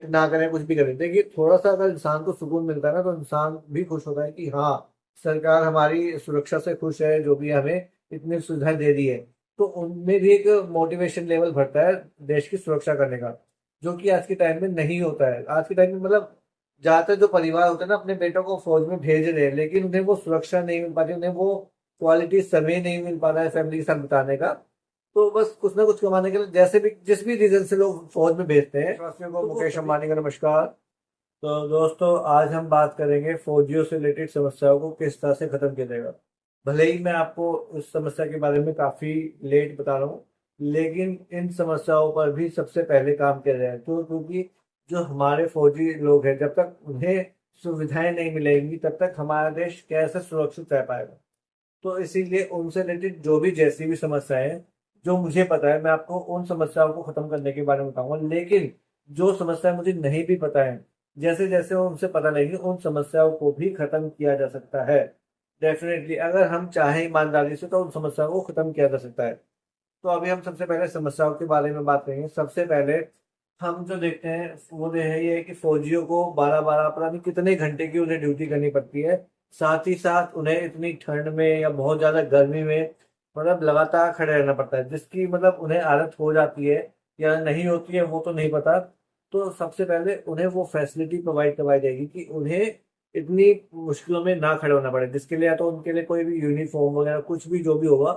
ना करें कुछ भी करें। देखिए थोड़ा सा अगर इंसान को सुकून मिलता है ना तो इंसान भी खुश होता है कि हाँ, सरकार हमारी सुरक्षा से खुश है, जो भी हमें इतनी सुविधाएं दे रही है। तो उनमें भी एक मोटिवेशन लेवल बढ़ता है देश की सुरक्षा करने का, जो कि आज के टाइम में नहीं होता है। आज के टाइम में मतलब ज्यादातर जो परिवार होते हैं ना अपने बेटों को फौज में भेज रहे हैं, लेकिन उन्हें वो सुरक्षा नहीं मिल पाती, उन्हें वो क्वालिटी समय नहीं मिल पा रहा है फैमिली के साथ बिताने का। तो बस कुछ ना कुछ कमाने के लिए जैसे भी जिस भी रीजन से लोग फौज में भेजते हैं। देशवासियों को मुकेश अंबानी का नमस्कार। तो दोस्तों आज हम बात करेंगे फौजियों से रिलेटेड समस्याओं को किस तरह से खत्म किया जाएगा। भले ही मैं आपको उस समस्या के बारे में काफी लेट बता रहा हूँ, लेकिन इन समस्याओं पर भी सबसे पहले काम किया जाए। तो क्योंकि जो हमारे फौजी लोग हैं, जब तक उन्हें सुविधाएं नहीं मिलेंगी तब तक हमारा देश कैसे सुरक्षित रह पाएगा। तो इसीलिए उनसे रिलेटेड जो भी जैसी भी समस्याएं हैं, जो मुझे पता है मैं आपको उन समस्याओं को खत्म करने के बारे में बताऊंगा। लेकिन जो समस्या मुझे नहीं भी पता है, जैसे जैसे उनसे पता लगेगी उन समस्याओं को भी खत्म किया जा सकता है। डेफिनेटली अगर हम चाहें ईमानदारी से तो उन समस्याओं को खत्म किया जा सकता है। तो अभी हम सबसे पहले समस्याओं के बारे में बात करेंगे। सबसे पहले हम जो देखते हैं वो ये है कि फौजियों को 12-12 पता नहीं कितने घंटे की उन्हें ड्यूटी करनी पड़ती है। साथ ही साथ उन्हें इतनी ठंड में या बहुत ज्यादा गर्मी में मतलब लगातार खड़े रहना पड़ता है, जिसकी मतलब उन्हें आदत हो जाती है या नहीं होती है वो तो नहीं पता। तो सबसे पहले उन्हें वो फैसिलिटी प्रोवाइड करवाई जाएगी कि उन्हें इतनी मुश्किलों में ना खड़े होना पड़े, जिसके लिए या तो उनके लिए कोई भी यूनिफॉर्म वगैरह कुछ भी जो भी होगा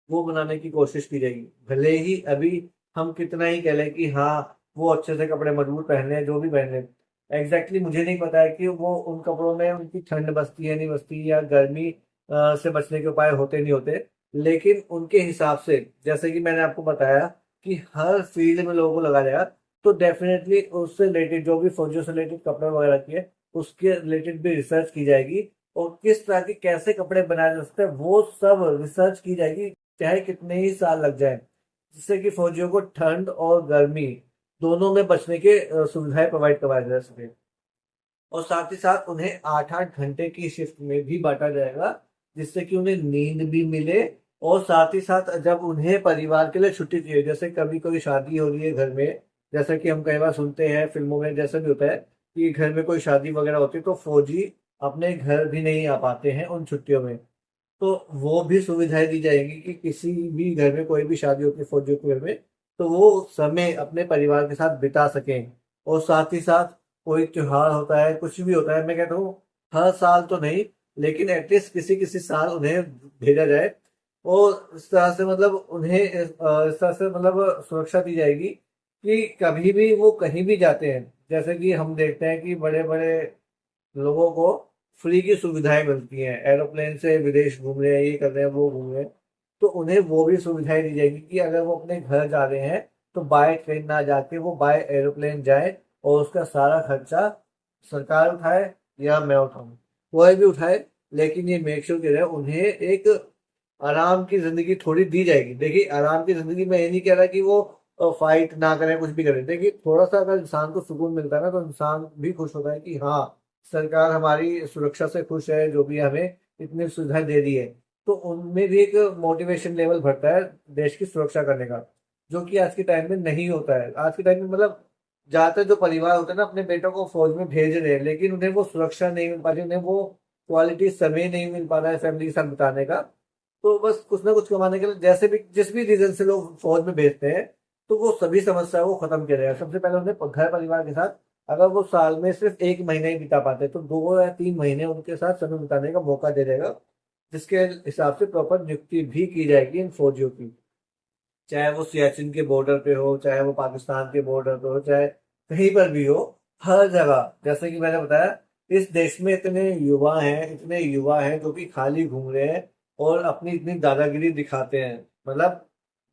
वो बनाने की कोशिश की जाएगी। भले ही अभी हम कितना ही कह लें कि हाँ वो अच्छे से कपड़े मजबूत पहने जो भी पहने, एग्जैक्टली मुझे नहीं पता है कि वो उन कपड़ों में उनकी ठंड बसती है नहीं बसती, या गर्मी से बचने के उपाय होते नहीं होते। लेकिन उनके हिसाब से जैसे कि मैंने आपको बताया कि हर फील्ड में लोगों को लगाया जाएगा, तो डेफिनेटली उससे रिलेटेड जो भी फौजियों से रिलेटेड कपड़े वगैरह की है उसके रिलेटेड भी रिसर्च की जाएगी। और किस तरह के कैसे कपड़े बनाए जा सकते हैं वो सब रिसर्च की जाएगी, चाहे कितने ही साल लग जाए, जिससे कि फौजियों को ठंड और गर्मी दोनों में बचने के सुविधाएं प्रोवाइड करवाई जा सके। और साथ ही साथ उन्हें 8-8 घंटे की शिफ्ट में भी बांटा जाएगा, जिससे कि उन्हें नींद भी मिले। और साथ ही साथ जब उन्हें परिवार के लिए छुट्टी चाहिए, जैसे कभी कोई शादी हो रही है घर में, जैसा कि हम कई बार सुनते हैं फिल्मों में जैसा भी होता है कि घर में कोई शादी वगैरह होती है तो फौजी अपने घर भी नहीं आ पाते हैं उन छुट्टियों में। तो वो भी सुविधाएं दी जाएंगी कि किसी भी घर में कोई भी शादी होती है फौजियों के घर में, तो वो समय अपने परिवार के साथ बिता सकें। और साथ ही साथ कोई त्योहार होता है कुछ भी होता है, मैं कहता हूँ हर साल तो नहीं, लेकिन एटलीस्ट किसी किसी साल उन्हें भेजा जाए। और इस तरह से मतलब उन्हें इस तरह से मतलब सुरक्षा दी जाएगी कि कभी भी वो कहीं भी जाते हैं, जैसे कि हम देखते हैं कि बड़े बड़े लोगों को फ्री की सुविधाएं मिलती हैं, एरोप्लेन से विदेश घूम रहे हैं, ये कर रहे हैं वो घूम रहे हैं, तो उन्हें वो भी सुविधाएं दी जाएगी कि अगर वो अपने घर जा रहे हैं तो बाय ट्रेन ना जाके वो बाय एरोप्लेन जाए और उसका सारा खर्चा सरकार उठाए या मैं उठाऊं, कोई भी उठाए, लेकिन ये मेक श्योर करें उन्हें एक आराम की जिंदगी थोड़ी दी जाएगी। देखिए आराम की जिंदगी में ये नहीं कह रहा कि वो फाइट ना करें कुछ भी करें। देखिए थोड़ा सा अगर इंसान को सुकून मिलता है ना तो इंसान भी खुश होता है कि हाँ, सरकार हमारी सुरक्षा से खुश है, जो भी हमें इतनी सुविधाएं दे रही है। तो उनमें भी एक मोटिवेशन लेवल बढ़ता है देश की सुरक्षा करने का, जो कि आज के टाइम में नहीं होता है। आज के टाइम में मतलब ज्यादातर जो परिवार होते हैं ना अपने बेटों को फौज में भेज रहे हैं, लेकिन उन्हें वो सुरक्षा नहीं मिल पा रही, उन्हें वो क्वालिटी समय नहीं मिल पा रहा है फैमिली के साथ बिताने का। तो बस कुछ ना कुछ कमाने के लिए जैसे भी जिस भी रीजन से लोग फौज में भेजते हैं, तो वो सभी समस्याओं को खत्म किया जाएगा। सबसे पहले उन्हें घर परिवार के साथ, अगर वो साल में सिर्फ 1 महीना ही बिता पाते तो 2 या 3 महीने उनके साथ समय बिताने का मौका दे देगा, जिसके हिसाब से प्रॉपर नियुक्ति भी की जाएगी इन फौजियों की। चाहे वो सियाचिन के बॉर्डर पे हो, चाहे वो पाकिस्तान के बॉर्डर पे हो, चाहे कहीं पर भी हो, हर जगह। जैसे कि मैंने बताया इस देश में इतने युवा हैं जो कि खाली घूम रहे हैं और अपनी इतनी दादागिरी दिखाते हैं। मतलब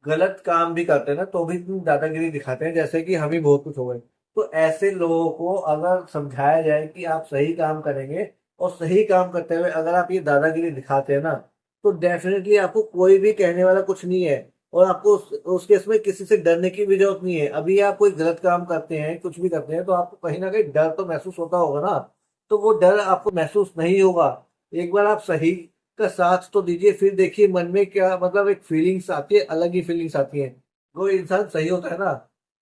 गलत काम भी करते हैं ना तो भी इतनी दादागिरी दिखाते हैं जैसे कि हम ही बहुत कुछ हो गए। तो ऐसे लोगों को अगर समझाया जाए कि आप सही काम करेंगे और सही काम करते हुए अगर आप ये दादागिरी दिखाते हैं ना, तो डेफिनेटली आपको कोई भी कहने वाला कुछ नहीं है। और आपको उस केस में किसी से डरने की भी जरूरत नहीं है। अभी आप कोई गलत काम करते हैं कुछ भी करते हैं तो आपको कहीं ना कहीं डर तो महसूस होता होगा ना, तो वो डर आपको महसूस नहीं होगा। एक बार आप सही का साथ तो दीजिए, फिर देखिए मन में क्या मतलब एक फीलिंग्स आती है, अलग ही फीलिंग्स आती है। वो इंसान सही होता है ना,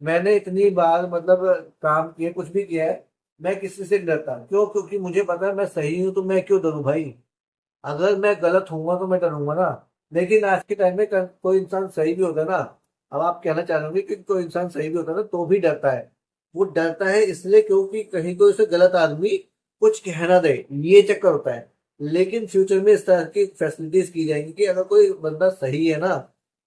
मैंने इतनी बार मतलब काम किए, कुछ भी किया है, मैं किसी से नहीं डरता। क्यों? क्योंकि मुझे पता है मैं सही हूं, तो मैं क्यों डरूं भाई? अगर मैं गलत हूँगा तो मैं डरूंगा ना। लेकिन आज के टाइम में कोई इंसान सही भी होता है ना, अब आप कहना चाह रहे होंगे कि कोई इंसान सही भी होता है ना तो भी डरता है। वो डरता है इसलिए क्योंकि कहीं कोई उसे गलत आदमी कुछ कह ना दे, ये चक्कर होता है। लेकिन फ्यूचर में इस तरह की फैसिलिटीज की जाएंगी कि अगर कोई बंदा सही है ना,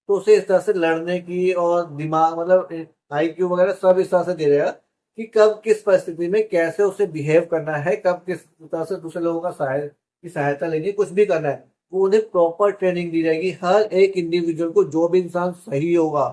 तो उसे इस तरह से लड़ने की और दिमाग मतलब IQ वगैरह सब इस तरह से दे देगा कि कब किस परिस्थिति में कैसे उसे बिहेव करना है, कब किस तरह से दूसरे लोगों का की सहायता लेनी है, कुछ भी करना है, वो उन्हें प्रॉपर ट्रेनिंग दी जाएगी। हर एक इंडिविजुअल को, जो भी इंसान सही होगा।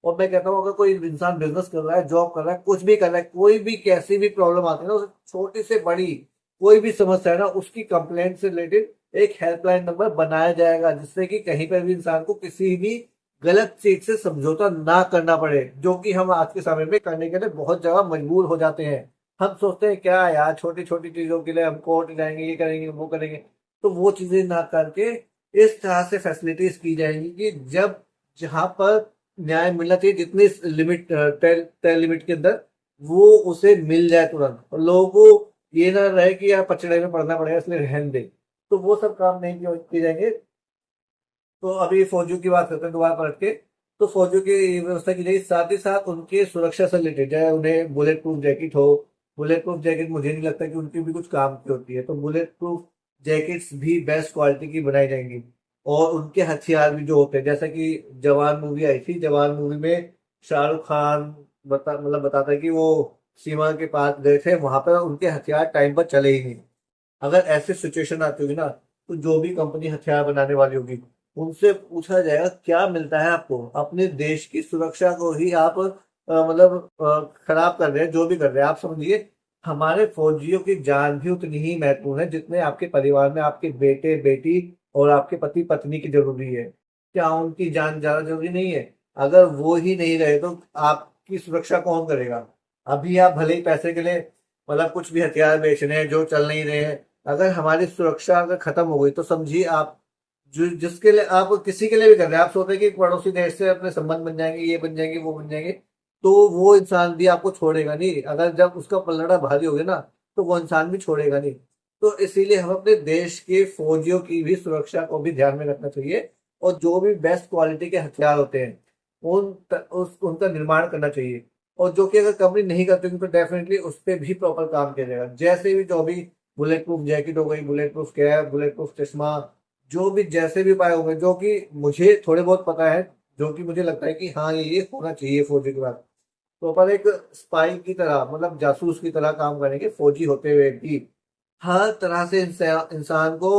और मैं कहता हूँ अगर कोई इंसान बिजनेस कर रहा है, जॉब कर रहा है, कुछ भी कर रहा है, कोई भी कैसी भी प्रॉब्लम आती है ना, उसे छोटी से बड़ी कोई भी समस्या है ना, उसकी कंप्लेंट से रिलेटेड एक हेल्पलाइन नंबर बनाया जाएगा, जिससे कि कहीं पर भी इंसान को किसी भी गलत चीज से समझौता ना करना पड़े, जो कि हम आज के समय में करने के लिए बहुत जगह मजबूर हो जाते हैं। हम सोचते हैं क्या यार, छोटी छोटी चीजों के लिए हम कोर्ट जाएंगे, ये करेंगे, वो करेंगे। तो वो चीजें ना करके इस तरह से फैसिलिटीज की जाएंगी कि जब जहां पर न्याय मिलना चाहिए, जितनी लिमिट तय तय लिमिट के अंदर, वो उसे मिल जाए तुरंत, और लोगों को ये ना रहे कि यार पचड़े में पड़ना पड़ेगा इसलिए रहने दे। तो वो सब काम नहीं किए जाएंगे। तो अभी फौजियों की बात करते हैं दोबारा पलट के। तो फौजियों की व्यवस्था की जाएगी, साथ ही साथ उनके सुरक्षा से रिलेटेड, चाहे उन्हें बुलेट प्रूफ जैकेट हो। बुलेट प्रूफ जैकेट मुझे नहीं लगता कि उनकी भी कुछ काम की होती है, तो बुलेट प्रूफ जैकेट्स भी बेस्ट क्वालिटी की बनाई जाएंगी। और उनके हथियार भी जो होते हैं, जैसा कि जवान मूवी आई थी, जवान मूवी में शाहरुख खान बताता है कि वो सीमा के पास गए थे, वहां पर उनके हथियार टाइम पर चले ही नहीं। अगर ऐसी सिचुएशन आती होगी ना, तो जो भी कंपनी हथियार बनाने वाली होगी, उनसे पूछा जाएगा क्या मिलता है आपको? अपने देश की सुरक्षा को ही आप खराब कर रहे हैं, जो भी कर रहे हैं आप समझिए। हमारे फौजियों की जान भी उतनी ही महत्वपूर्ण है जितने आपके परिवार में आपके बेटे बेटी और आपके पति पत्नी की जरूरी है। क्या उनकी जान ज्यादा जरूरी नहीं है? अगर वो ही नहीं रहे तो आपकी सुरक्षा कौन करेगा? अभी आप भले ही पैसे के लिए कुछ भी हथियार बेच रहे हैं जो चल नहीं रहे हैं, अगर हमारी सुरक्षा अगर खत्म हो गई तो समझिए आप, जो जिसके लिए आप किसी के लिए भी कर रहे हैं, आप सोच रहे हैं कि पड़ोसी देश से अपने संबंध बन जाएंगे, ये बन जाएंगे, वो बन जाएंगे, तो वो इंसान भी आपको छोड़ेगा नहीं। अगर जब उसका पलड़ा भारी हो गया ना, तो वो इंसान भी छोड़ेगा नहीं। तो इसीलिए हम अपने देश के फौजियों की भी सुरक्षा को भी ध्यान में रखना चाहिए। और जो भी बेस्ट क्वालिटी के हथियार होते हैं, उनका निर्माण करना चाहिए। और जो कि अगर कंपनी नहीं करती होगी तो डेफिनेटली उस पर भी प्रॉपर काम किया जाएगा। जैसे भी जो भी बुलेट प्रूफ जैकेट हो गई, bullet proof cap, bullet proof चश्मा, जो भी जैसे भी उपाय होंगे, जो कि मुझे थोड़े बहुत पता है, जो कि मुझे लगता है कि हाँ ये होना चाहिए फौजी के बाद। तो अपन एक स्पाई की तरह, जासूस की तरह काम करेंगे फौजी होते हुए भी। हर तरह से इंसान को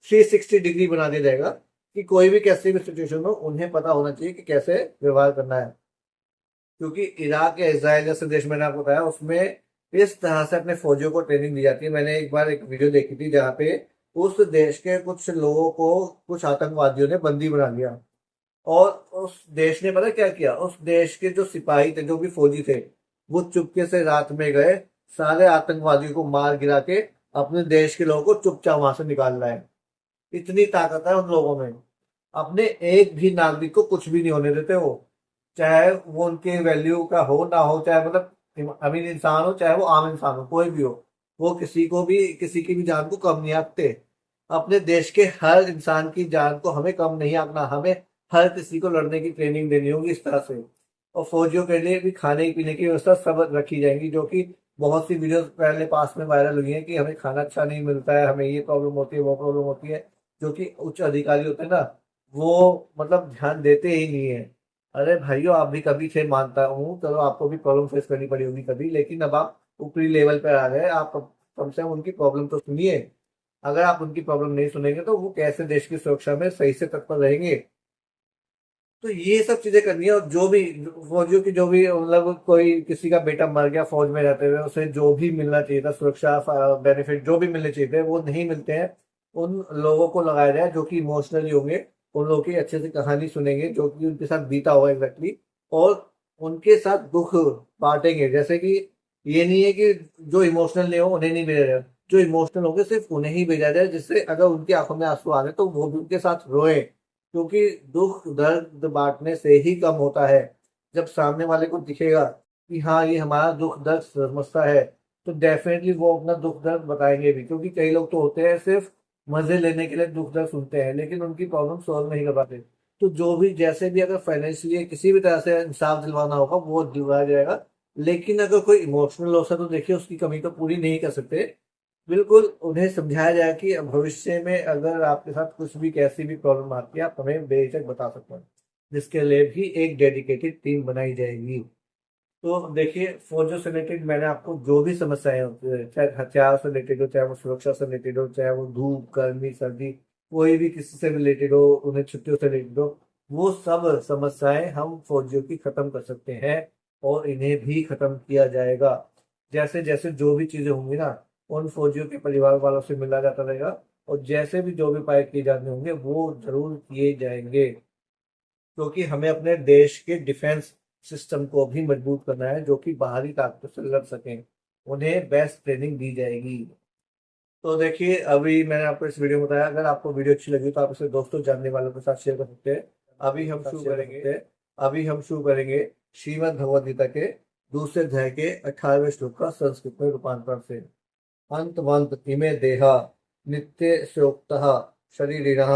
360 डिग्री बना दिया जाएगा कि कोई भी कैसी भी सिचुएशन हो, उन्हें पता होना चाहिए कि कैसे व्यवहार करना है। क्योंकि इराक या इसराइल जैसे देश मैंने आपको बताया, उसमें इस तरह से अपने फौजियों को ट्रेनिंग दी जाती है। मैंने एक बार एक वीडियो देखी थी जहाँ पे उस देश के कुछ लोगों को कुछ आतंकवादियों ने बंदी बना लिया। और उस देश ने पता क्या किया? उस देश के जो सिपाही थे, जो भी फौजी थे, वो चुपके से रात में गए, सारे आतंकवादियों को मार गिरा के अपने देश के लोगों को चुपचाप वहां से निकाल रहा है। इतनी ताकत है उन लोगों में। अपने एक भी नागरिक को कुछ भी नहीं होने देते वो, चाहे वो उनके वैल्यू का हो ना हो, चाहे अमीर इंसान हो, चाहे वो आम इंसान हो, कोई भी हो। वो किसी को भी, किसी की भी जान को कम नहीं आंकते। अपने देश के हर इंसान की जान को हमें कम नहीं आंकना, हमें हर किसी को लड़ने की ट्रेनिंग देनी होगी इस तरह से। और फौजियों के लिए भी खाने पीने की व्यवस्था सब रखी जाएगी, जो कि बहुत सी वीडियो पहले पास में वायरल हुई है कि हमें खाना अच्छा नहीं मिलता है, हमें ये प्रॉब्लम होती है, वो प्रॉब्लम होती है। जो कि उच्च अधिकारी होते हैं ना, वो ध्यान देते ही नहीं है। अरे भाइयों, आप भी कभी थे, मानता हूँ, चलो आपको भी प्रॉब्लम फेस करनी पड़ी होगी कभी, लेकिन अब आप ऊपरी लेवल पे आ गए, आप कम से कम उनकी प्रॉब्लम तो सुनिए। अगर आप उनकी प्रॉब्लम नहीं सुनेंगे तो वो कैसे देश की सुरक्षा में सही से तत्पर रहेंगे? तो ये सब चीजें करनी है। और जो भी फौजियों की, जो भी कोई किसी का बेटा मर गया फौज में रहते हुए, उसे जो भी मिलना चाहिए था, सुरक्षा बेनिफिट जो भी मिलने चाहिए थे, वो नहीं मिलते हैं। उन लोगों को लगाया जाए जो कि इमोशनली होंगे, उन लोगों की अच्छे से कहानी सुनेंगे जो कि उनके साथ बीता हुआ एग्जैक्टली, और उनके साथ दुख बांटेंगे। जैसे कि ये नहीं है कि जो इमोशनल नहीं हो उन्हें नहीं भेजा जाए, जो इमोशनल होंगे सिर्फ उन्हें ही भेजा जाए, जिससे अगर उनकी आंखों में आंसू आ रहे तो वो भी उनके साथ रोए। क्योंकि दुख दर्द बांटने से ही कम होता है। जब सामने वाले को दिखेगा कि हाँ ये हमारा दुख दर्द समझता है, तो डेफिनेटली वो अपना दुख दर्द बताएंगे भी। क्योंकि कई लोग तो होते हैं सिर्फ मजे लेने के लिए दुख दर्द सुनते हैं, लेकिन उनकी प्रॉब्लम सॉल्व नहीं कर पाते। तो जो भी जैसे भी अगर फाइनेंशियली किसी भी तरह से इंसाफ दिलवाना होगा वो दिलवाया जाएगा। लेकिन अगर कोई इमोशनल लॉस है तो देखिए उसकी कमी तो पूरी नहीं कर सकते। बिल्कुल उन्हें समझाया जाए कि भविष्य में अगर आपके साथ कुछ भी कैसी भी प्रॉब्लम आती है आप हमें बेझिझक बता सकते हैं, जिसके लिए भी एक डेडिकेटेड टीम बनाई जाएगी। तो देखिए फौजों से रिलेटेड मैंने आपको जो भी समस्याएं होती है, चाहे हथियार से रिलेटेड हो, चाहे वो सुरक्षा से रिलेटेड हो, चाहे वो धूप गर्मी सर्दी कोई भी किसी से रिलेटेड हो, उन्हें छुट्टियों से रिलेटेड हो, वो सब समस्याएं हम फौजियों की खत्म कर सकते हैं और इन्हें भी खत्म किया जाएगा। जैसे जैसे जो भी चीजें होंगी ना, उन फौजियों के परिवार वालों से मिला जाता रहेगा, और जैसे भी जो भी उपाय किए जाने होंगे वो जरूर किए जाएंगे। क्योंकि हमें अपने देश के डिफेंस सिस्टम को भी मजबूत करना है, जो कि बाहरी ताकतों से लड़ सकें। उन्हें बेस्ट ट्रेनिंग दी जाएगी। तो देखिए अभी मैंने आपको इस वीडियो में बताया, अगर आपको वीडियो अच्छी लगी तो आप इसे दोस्तों जानने वालों के साथ शेयर कर सकते हैं। अभी हम शुरू करेंगे श्रीमद् भगवद गीता के दूसरे अध्याय के 18वें श्लोक का संस्कृत में रूपांतरण से। अंतवंत इमे देहा नित्य स्योक्तः शरीरिणः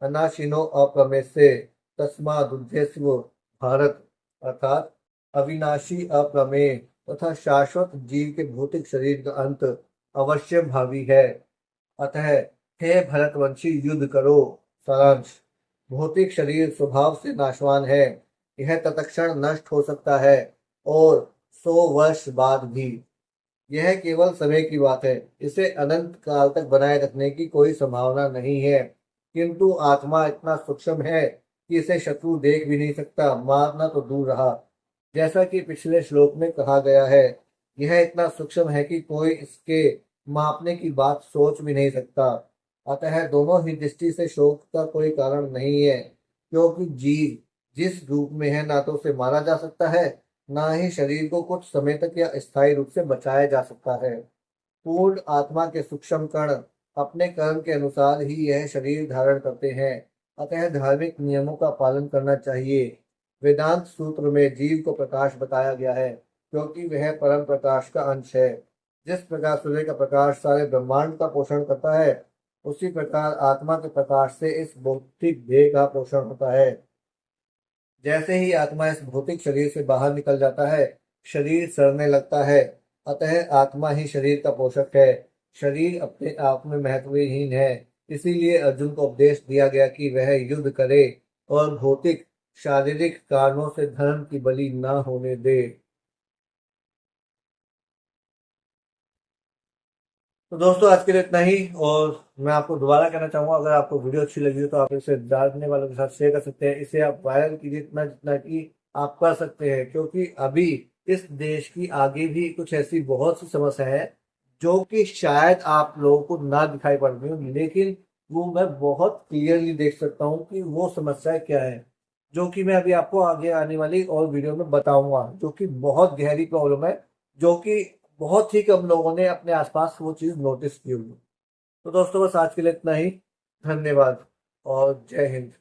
अनाशिनो अप्रमेस्य तस्मादुद्धेस्व भारत। अर्थात अविनाशी अप्रमेय तथा शाश्वत जीव के भौतिक शरीर का अंत अवश्य भावी है। अतः हे भरतवंशी युद्ध करो। सारांश। भौतिक शरीर स्वभाव से नाशवान है, यह तत्क्षण नष्ट हो सकता है और 100 वर्ष बाद भी। यह केवल समय की बात है, इसे अनंत काल तक बनाए रखने की कोई संभावना नहीं है। किंतु आत्मा इतना सूक्ष्म है कि इसे शत्रु देख भी नहीं सकता, मारना तो दूर रहा। जैसा कि पिछले श्लोक में कहा गया है, यह इतना सूक्ष्म है कि कोई इसके मापने की बात सोच भी नहीं सकता। अतः दोनों ही दृष्टि से शोक का कोई कारण नहीं है, क्योंकि जीव जिस रूप में है ना तो उसे मारा जा सकता है, ना ही शरीर को कुछ समय तक या स्थायी रूप से बचाया जा सकता है। पूर्ण आत्मा के सूक्ष्म कण अपने कर्म के अनुसार ही यह शरीर धारण करते हैं। अतः धार्मिक नियमों का पालन करना चाहिए। वेदांत सूत्र में जीव को प्रकाश बताया गया है, क्योंकि वह परम प्रकाश का अंश है। जिस प्रकार सूर्य का प्रकाश सारे ब्रह्मांड का पोषण करता है, उसी प्रकार आत्मा के प्रकाश से इस भौतिक देह का पोषण होता है। जैसे ही आत्मा इस भौतिक शरीर से बाहर निकल जाता है, शरीर सड़ने लगता है। अतः आत्मा ही शरीर का पोषक है। शरीर अपने आप में महत्वहीन है। इसीलिए अर्जुन को उपदेश दिया गया कि वह युद्ध करे और भौतिक शारीरिक कारणों से धर्म की बलि न होने दे। तो दोस्तों आज के लिए इतना ही। और मैं आपको दोबारा कहना चाहूंगा, अगर आपको वीडियो अच्छी लगी हो तो आप इसे जानने वालों के साथ शेयर कर सकते हैं। इसे आप वायरल कीजिए इतना जितना कि आप कर सकते हैं, क्योंकि अभी इस देश की आगे भी कुछ ऐसी बहुत सी समस्या है जो कि शायद आप लोगों को ना दिखाई पड़ रही हो, लेकिन वो मैं बहुत क्लियरली देख सकता हूँ कि वो समस्या क्या है, जो कि मैं अभी आपको आगे आने वाली और वीडियो में बताऊंगा। जो कि बहुत गहरी प्रॉब्लम है, जो कि बहुत ही कम लोगों ने अपने आसपास वो चीज नोटिस की होगी। तो दोस्तों बस आज के लिए इतना ही। धन्यवाद और जय हिंद।